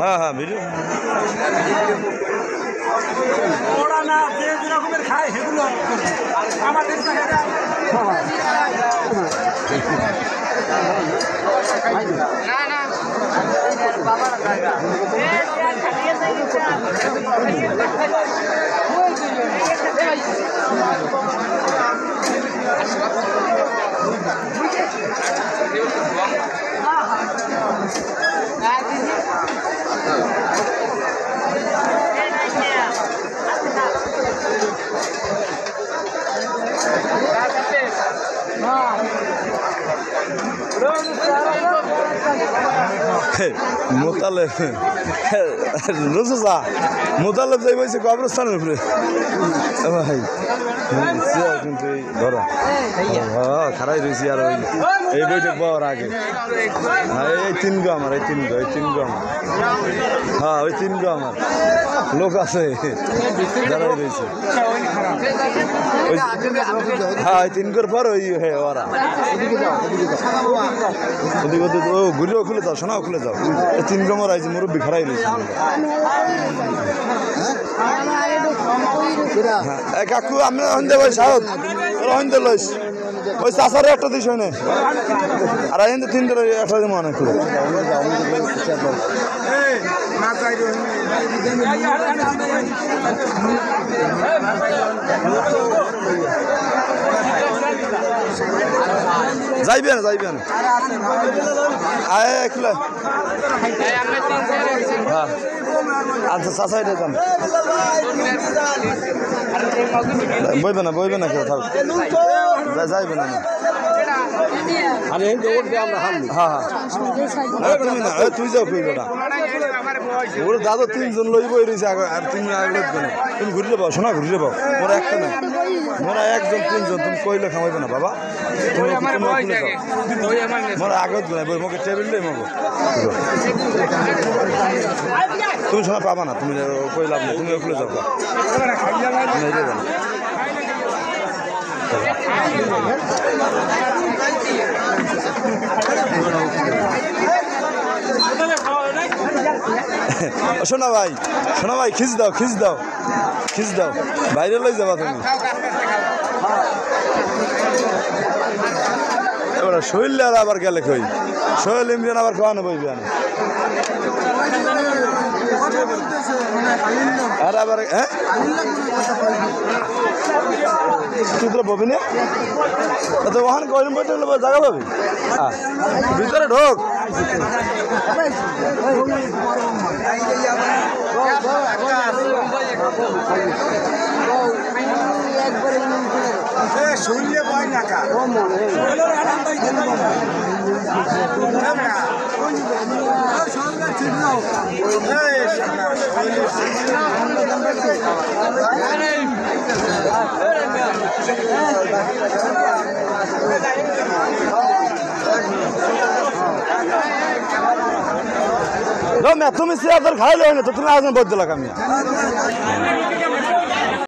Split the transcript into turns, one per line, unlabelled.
হ্যাঁ হ্যাঁ ভিডিও
ওরা না যে রকমের খায় সেগুলো আমাদের না না
মোতালেব রুসা মোতালেব যাই বলছে কবরস্থানের উপরে ভাই কিন্তু ধরো হ্যাঁ খারাই রয়েছি আর ওই এই বৈঠক পাওয়ার আগে হ্যাঁ এই তিন গো আমার এই তিন গো আমার হ্যাঁ ওই তিন গো আমার লোক আছে যারা রয়েছে হ্যাঁ ওই তিন গোর পর ওই হ্যাঁ ওরা ও ঘুরেও খুলে যাও শোনাও খুলে যাও এই তিন গো আইছে মুরব্বী খারাই রয়েছে কাকু আমি হন্দে ভাই সাহস হন্দে লইস ওই চাষারে একটা দিস হয় না আর কিন্তু তিন ধরে একটা দিন মনে করে যাইবে না আয় খুলে হ্যাঁ আচ্ছা চাষাই যান বইবে না কেউ থাক যাইবে না তুমি না তুই যাও কইবে না ওর দাদা তিনজন লই বই রয়েছে আর তুমি তুমি ঘুরে পাও শোনা ঘুরে পাও মোরা একটা নাই মোরা একজন তিনজন তুমি কইলে খামাইবে না বাবা মোরা আগত গুলাই বই মোকে টেবিল দেই মগো তুমি শোনা পাবা না তুমি কইলাম না তুমি খুলে যাও শোনা ভাই খিচ দাও বাইরে লই যাবা তুমি এবার শৈল আর আবার গেলে কই শৈল ইমরান আবার খাওয়ানো বইবে না আর আবার হ্যাঁ তুই তো ববি না তো ওখানে কইন বইতে জায়গা পাবি ভিতরে ঢোক
শরীরে ভয় নাকা
তুমি সিয়াদার খাইলে হয় না তো তুমি আজ বদলা কামিয়া